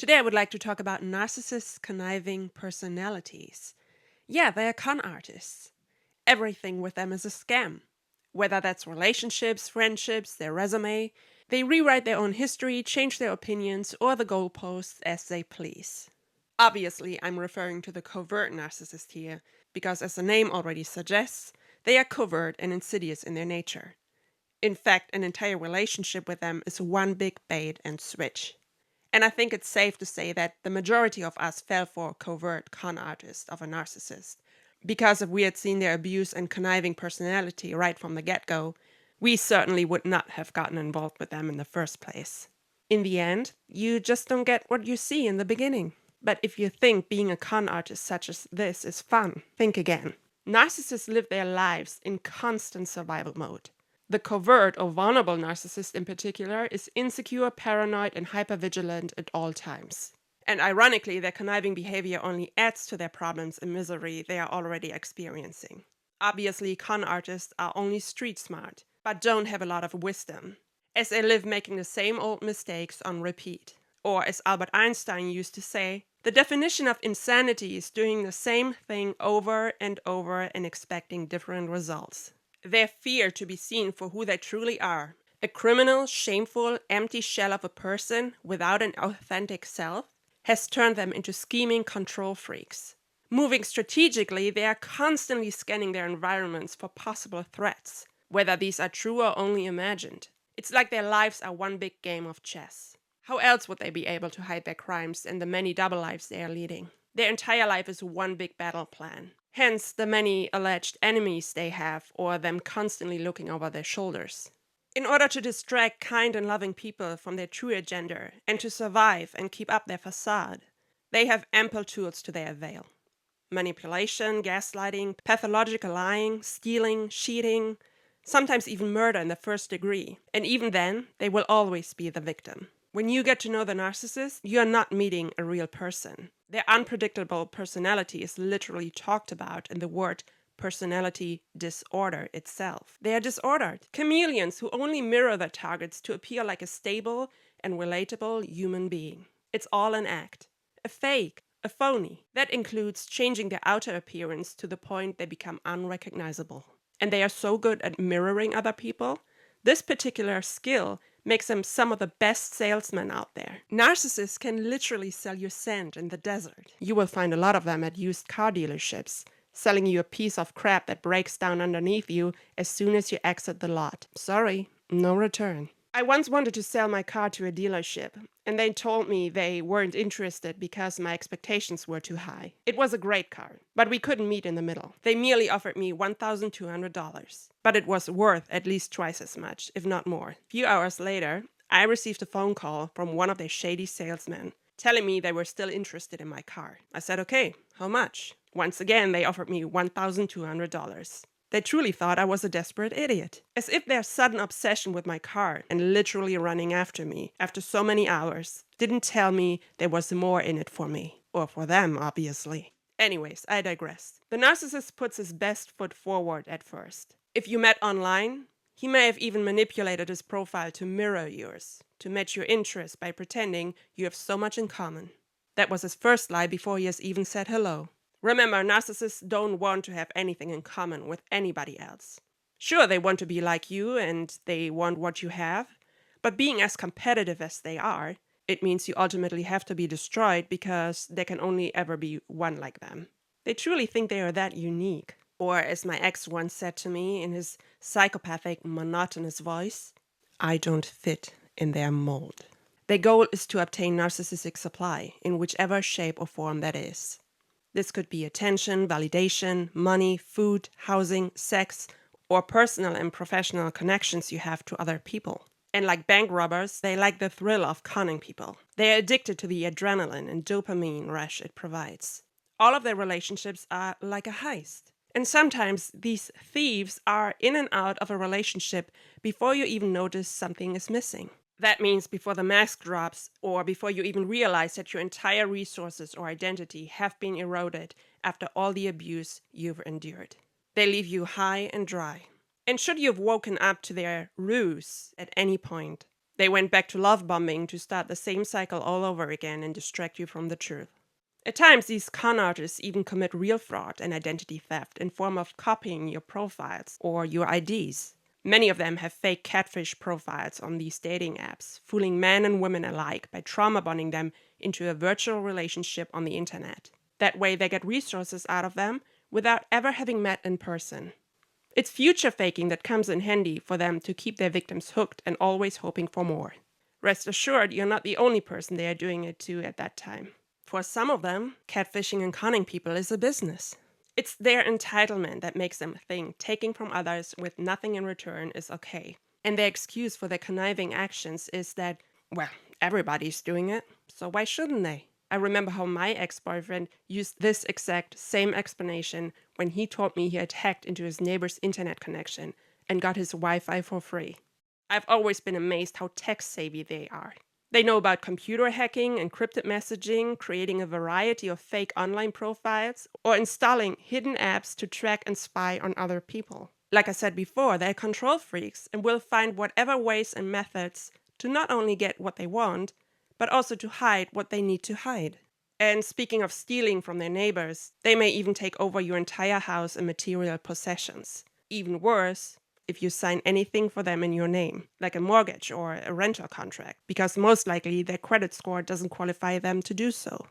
Today I would like to talk about narcissists' conniving personalities. Yeah, they are con artists. Everything with them is a scam. Whether that's relationships, friendships, their resume, they rewrite their own history, change their opinions, or the goalposts as they please. Obviously, I'm referring to the covert narcissist here, because as the name already suggests, they are covert and insidious in their nature. In fact, an entire relationship with them is one big bait and switch. And I think it's safe to say that the majority of us fell for a covert con artist of a narcissist. Because if we had seen their abuse and conniving personality right from the get-go, we certainly would not have gotten involved with them in the first place. In the end, you just don't get what you see in the beginning. But if you think being a con artist such as this is fun, think again. Narcissists live their lives in constant survival mode. The covert or vulnerable narcissist in particular is insecure, paranoid, and hypervigilant at all times. And ironically, their conniving behavior only adds to their problems and misery they are already experiencing. Obviously, con artists are only street smart, but don't have a lot of wisdom, as they live making the same old mistakes on repeat. Or as Albert Einstein used to say, the definition of insanity is doing the same thing over and over and expecting different results. Their fear to be seen for who they truly are, a criminal, shameful, empty shell of a person without an authentic self, has turned them into scheming control freaks. Moving strategically, they are constantly scanning their environments for possible threats, whether these are true or only imagined. It's like their lives are one big game of chess. How else would they be able to hide their crimes and the many double lives they are leading? Their entire life is one big battle plan. Hence the many alleged enemies they have, or them constantly looking over their shoulders. In order to distract kind and loving people from their true agenda and to survive and keep up their facade, they have ample tools to their avail. Manipulation, gaslighting, pathological lying, stealing, cheating, sometimes even murder in the first degree. And even then, they will always be the victim. When you get to know the narcissist, you are not meeting a real person. Their unpredictable personality is literally talked about in the word personality disorder itself. They are disordered, chameleons who only mirror their targets to appear like a stable and relatable human being. It's all an act, a fake, a phony. That includes changing their outer appearance to the point they become unrecognizable. And they are so good at mirroring other people. This particular skill makes them some of the best salesmen out there. Narcissists can literally sell you sand in the desert. You will find a lot of them at used car dealerships, selling you a piece of crap that breaks down underneath you as soon as you exit the lot. Sorry, no return. I once wanted to sell my car to a dealership, and they told me they weren't interested because my expectations were too high. It was a great car, but we couldn't meet in the middle. They merely offered me $1,200, but it was worth at least twice as much, if not more. A few hours later, I received a phone call from one of their shady salesmen, telling me they were still interested in my car. I said, okay, how much? Once again, they offered me $1,200. They truly thought I was a desperate idiot. As if their sudden obsession with my car and literally running after me after so many hours didn't tell me there was more in it for me. Or for them, obviously. Anyways, I digress. The narcissist puts his best foot forward at first. If you met online, he may have even manipulated his profile to mirror yours, to match your interests by pretending you have so much in common. That was his first lie before he has even said hello. Remember, narcissists don't want to have anything in common with anybody else. Sure, they want to be like you and they want what you have, but being as competitive as they are, it means you ultimately have to be destroyed because there can only ever be one like them. They truly think they are that unique. Or as my ex once said to me in his psychopathic, monotonous voice, I don't fit in their mold. Their goal is to obtain narcissistic supply in whichever shape or form that is. This could be attention, validation, money, food, housing, sex, or personal and professional connections you have to other people. And like bank robbers, they like the thrill of conning people. They are addicted to the adrenaline and dopamine rush it provides. All of their relationships are like a heist. And sometimes these thieves are in and out of a relationship before you even notice something is missing. That means before the mask drops, or before you even realize that your entire resources or identity have been eroded after all the abuse you've endured. They leave you high and dry. And should you have woken up to their ruse at any point, They went back to love bombing to start the same cycle all over again and distract you from the truth. At times, these con artists even commit real fraud and identity theft in form of copying your profiles or your IDs. Many of them have fake catfish profiles on these dating apps, fooling men and women alike by trauma bonding them into a virtual relationship on the internet. That way, they get resources out of them without ever having met in person. It's future faking that comes in handy for them to keep their victims hooked and always hoping for more. Rest assured, you're not the only person they are doing it to at that time. For some of them, catfishing and conning people is a business. It's their entitlement that makes them think taking from others with nothing in return is okay. And their excuse for their conniving actions is that, well, everybody's doing it, so why shouldn't they? I remember how my ex-boyfriend used this exact same explanation when he told me he had hacked into his neighbor's internet connection and got his Wi-Fi for free. I've always been amazed how tech-savvy they are. They know about computer hacking, encrypted messaging, creating a variety of fake online profiles, or installing hidden apps to track and spy on other people. Like I said before, they're control freaks and will find whatever ways and methods to not only get what they want, but also to hide what they need to hide. And speaking of stealing from their neighbors, they may even take over your entire house and material possessions. Even worse, if you sign anything for them in your name, like a mortgage or a rental contract, because most likely their credit score doesn't qualify them to do so.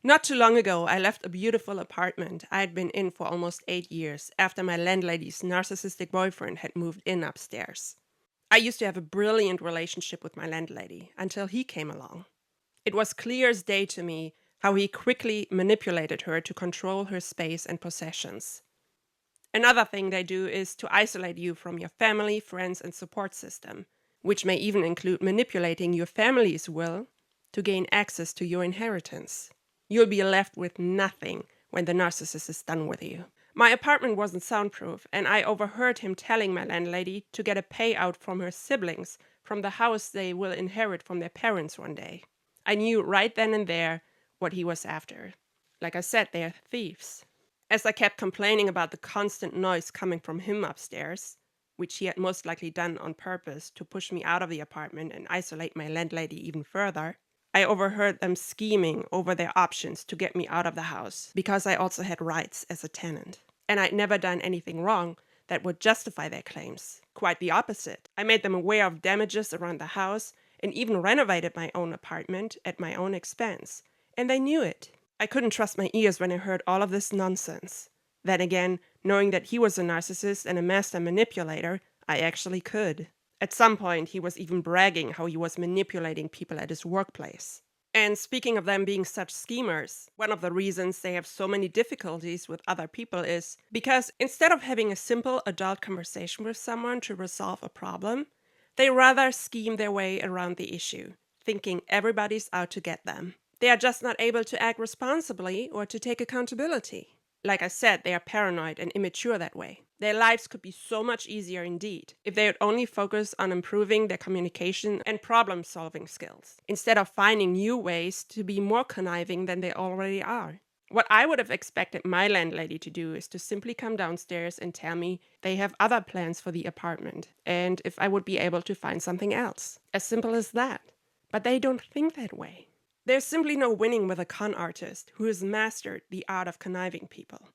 Not too long ago, I left a beautiful apartment I had been in for almost 8 years after my landlady's narcissistic boyfriend had moved in upstairs. I used to have a brilliant relationship with my landlady until he came along. It was clear as day to me how he quickly manipulated her to control her space and possessions. Another thing they do is to isolate you from your family, friends, and support system, which may even include manipulating your family's will to gain access to your inheritance. You'll be left with nothing when the narcissist is done with you. My apartment wasn't soundproof, and I overheard him telling my landlady to get a payout from her siblings from the house they will inherit from their parents one day. I knew right then and there what he was after. Like I said, they are thieves. As I kept complaining about the constant noise coming from him upstairs, which he had most likely done on purpose to push me out of the apartment and isolate my landlady even further, I overheard them scheming over their options to get me out of the house, because I also had rights as a tenant. And I'd never done anything wrong that would justify their claims. Quite the opposite. I made them aware of damages around the house and even renovated my own apartment at my own expense. And they knew it. I couldn't trust my ears when I heard all of this nonsense. Then again, knowing that he was a narcissist and a master manipulator, I actually could. At some point, he was even bragging how he was manipulating people at his workplace. And speaking of them being such schemers, one of the reasons they have so many difficulties with other people is because instead of having a simple adult conversation with someone to resolve a problem, they rather scheme their way around the issue, thinking everybody's out to get them. They are just not able to act responsibly or to take accountability. Like I said, they are paranoid and immature that way. Their lives could be so much easier indeed if they would only focus on improving their communication and problem-solving skills, instead of finding new ways to be more conniving than they already are. What I would have expected my landlady to do is to simply come downstairs and tell me they have other plans for the apartment and if I would be able to find something else. As simple as that. But they don't think that way. There's simply no winning with a con artist who has mastered the art of conniving people.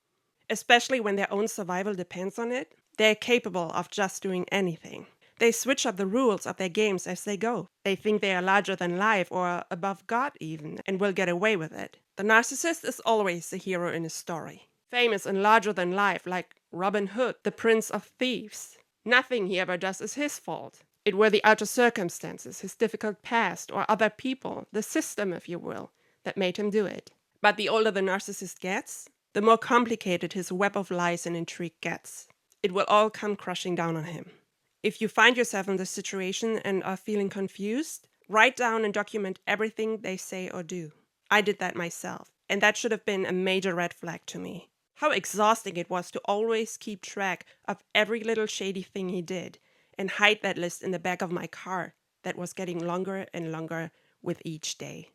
Especially when their own survival depends on it, they're capable of just doing anything. They switch up the rules of their games as they go. They think they are larger than life or above God even, and will get away with it. The narcissist is always the hero in a story. Famous and larger than life, like Robin Hood, the prince of thieves. Nothing he ever does is his fault. It were the outer circumstances, his difficult past, or other people, the system, if you will, that made him do it. But the older the narcissist gets, the more complicated his web of lies and intrigue gets. It will all come crushing down on him. If you find yourself in this situation and are feeling confused, write down and document everything they say or do. I did that myself, and that should have been a major red flag to me. How exhausting it was to always keep track of every little shady thing he did, and hide that list in the back of my car that was getting longer and longer with each day.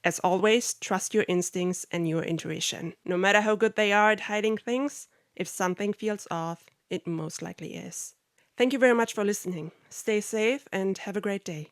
As always, trust your instincts and your intuition. No matter how good they are at hiding things, if something feels off, it most likely is. Thank you very much for listening. Stay safe and have a great day.